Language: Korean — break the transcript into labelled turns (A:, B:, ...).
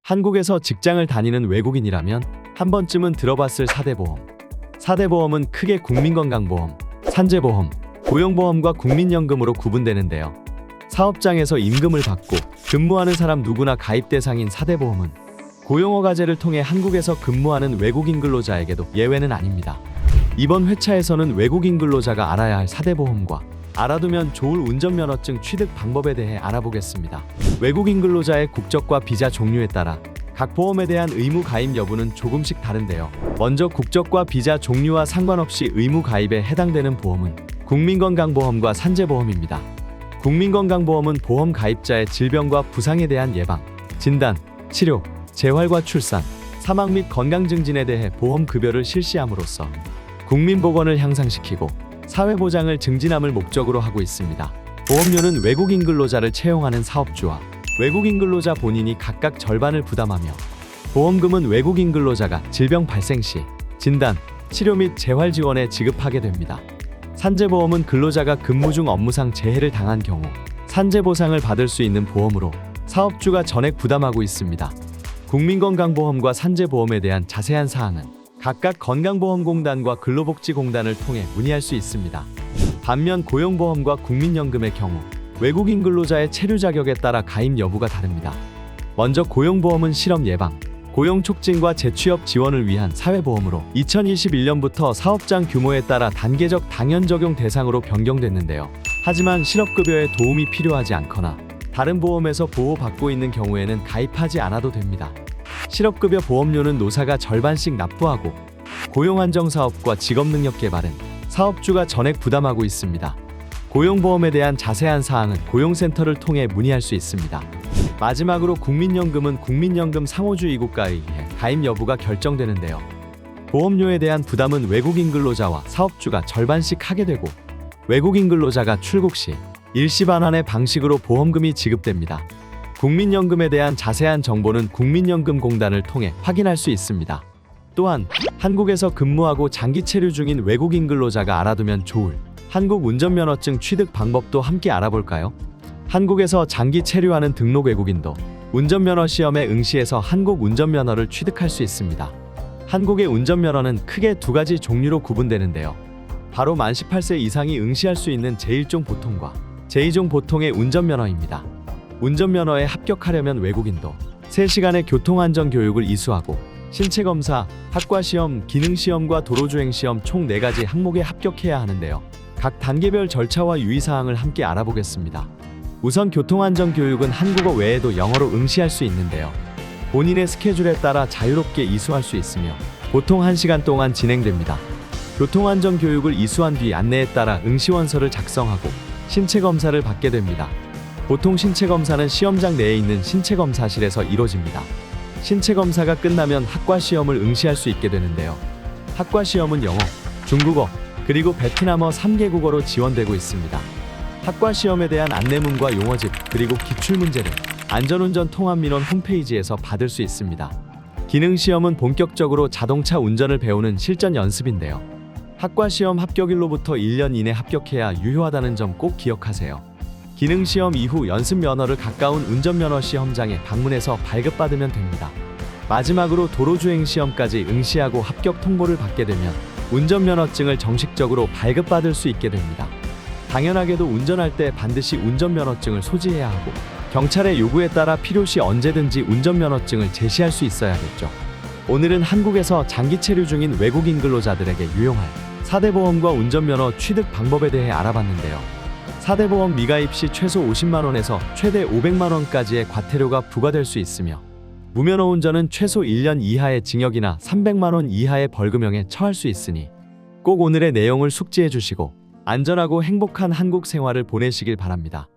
A: 한국에서 직장을 다니는 외국인이라면 한 번쯤은 들어봤을 4대 보험. 4대 보험은 크게 국민건강보험, 산재보험, 고용보험과 국민연금으로 구분되는데요. 사업장에서 임금을 받고 근무하는 사람 누구나 가입 대상인 4대 보험은 고용허가제를 통해 한국에서 근무하는 외국인 근로자에게도 예외는 아닙니다. 이번 회차에서는 외국인 근로자가 알아야 할 4대 보험과 알아두면 좋을 운전면허증 취득 방법에 대해 알아보겠습니다. 외국인 근로자의 국적과 비자 종류에 따라 각 보험에 대한 의무 가입 여부는 조금씩 다른데요. 먼저 국적과 비자 종류와 상관없이 의무 가입에 해당되는 보험은 국민건강보험과 산재보험입니다. 국민건강보험은 보험 가입자의 질병과 부상에 대한 예방, 진단, 치료, 재활과 출산, 사망 및 건강 증진에 대해 보험 급여를 실시함으로써 국민 보건을 향상시키고 사회보장을 증진함을 목적으로 하고 있습니다. 보험료는 외국인 근로자를 채용하는 사업주와 외국인 근로자 본인이 각각 절반을 부담하며 보험금은 외국인 근로자가 질병 발생 시 진단, 치료 및 재활 지원에 지급하게 됩니다. 산재보험은 근로자가 근무 중 업무상 재해를 당한 경우 산재보상을 받을 수 있는 보험으로 사업주가 전액 부담하고 있습니다. 국민건강보험과 산재보험에 대한 자세한 사항은 각각 건강보험공단과 근로복지공단을 통해 문의할 수 있습니다. 반면 고용보험과 국민연금의 경우 외국인 근로자의 체류 자격에 따라 가입 여부가 다릅니다. 먼저 고용보험은 실업 예방, 고용 촉진과 재취업 지원을 위한 사회보험으로 2021년부터 사업장 규모에 따라 단계적 당연 적용 대상으로 변경됐는데요. 하지만 실업급여에 도움이 필요하지 않거나 다른 보험에서 보호받고 있는 경우에는 가입하지 않아도 됩니다. 실업급여 보험료는 노사가 절반씩 납부하고 고용안정사업과 직업능력 개발은 사업주가 전액 부담하고 있습니다. 고용보험에 대한 자세한 사항은 고용센터를 통해 문의할 수 있습니다. 마지막으로 국민연금은 국민연금 상호주 이국가에 의해 가입 여부가 결정되는데요. 보험료에 대한 부담은 외국인 근로자와 사업주가 절반씩 하게 되고 외국인 근로자가 출국 시 일시 반환의 방식으로 보험금이 지급됩니다. 국민연금에 대한 자세한 정보는 국민연금공단을 통해 확인할 수 있습니다. 또한 한국에서 근무하고 장기 체류 중인 외국인 근로자가 알아두면 좋을 한국 운전면허증 취득 방법도 함께 알아볼까요? 한국에서 장기 체류하는 등록 외국인도 운전면허 시험에 응시해서 한국 운전면허를 취득할 수 있습니다. 한국의 운전면허는 크게 두 가지 종류로 구분되는데요. 바로 만 18세 이상이 응시할 수 있는 제1종 보통과 제2종 보통의 운전면허입니다. 운전면허에 합격하려면 외국인도 3시간의 교통안전교육을 이수하고 신체검사, 학과시험, 기능시험과 도로주행시험 총 4가지 항목에 합격해야 하는데요. 각 단계별 절차와 유의사항을 함께 알아보겠습니다. 우선 교통안전교육은 한국어 외에도 영어로 응시할 수 있는데요. 본인의 스케줄에 따라 자유롭게 이수할 수 있으며 보통 1시간 동안 진행됩니다. 교통안전교육을 이수한 뒤 안내에 따라 응시원서를 작성하고 신체검사를 받게 됩니다. 보통 신체검사는 시험장 내에 있는 신체검사실에서 이루어집니다. 신체검사가 끝나면 학과시험을 응시할 수 있게 되는데요. 학과시험은 영어, 중국어, 그리고 베트남어 3개 국어로 지원되고 있습니다. 학과시험에 대한 안내문과 용어집, 그리고 기출문제를 안전운전 통합민원 홈페이지에서 받을 수 있습니다. 기능시험은 본격적으로 자동차 운전을 배우는 실전 연습인데요. 학과시험 합격일로부터 1년 이내 합격해야 유효하다는 점 꼭 기억하세요. 기능시험 이후 연습면허를 가까운 운전면허 시험장에 방문해서 발급받으면 됩니다. 마지막으로 도로주행시험까지 응시하고 합격 통보를 받게 되면 운전면허증을 정식적으로 발급받을 수 있게 됩니다. 당연하게도 운전할 때 반드시 운전면허증을 소지해야 하고 경찰의 요구에 따라 필요시 언제든지 운전면허증을 제시할 수 있어야겠죠. 오늘은 한국에서 장기 체류 중인 외국인 근로자들에게 유용할 4대 보험과 운전면허 취득 방법에 대해 알아봤는데요. 4대 보험 미가입 시 최소 50만 원에서 최대 500만 원까지의 과태료가 부과될 수 있으며 무면허 운전은 최소 1년 이하의 징역이나 300만 원 이하의 벌금형에 처할 수 있으니 꼭 오늘의 내용을 숙지해 주시고 안전하고 행복한 한국 생활을 보내시길 바랍니다.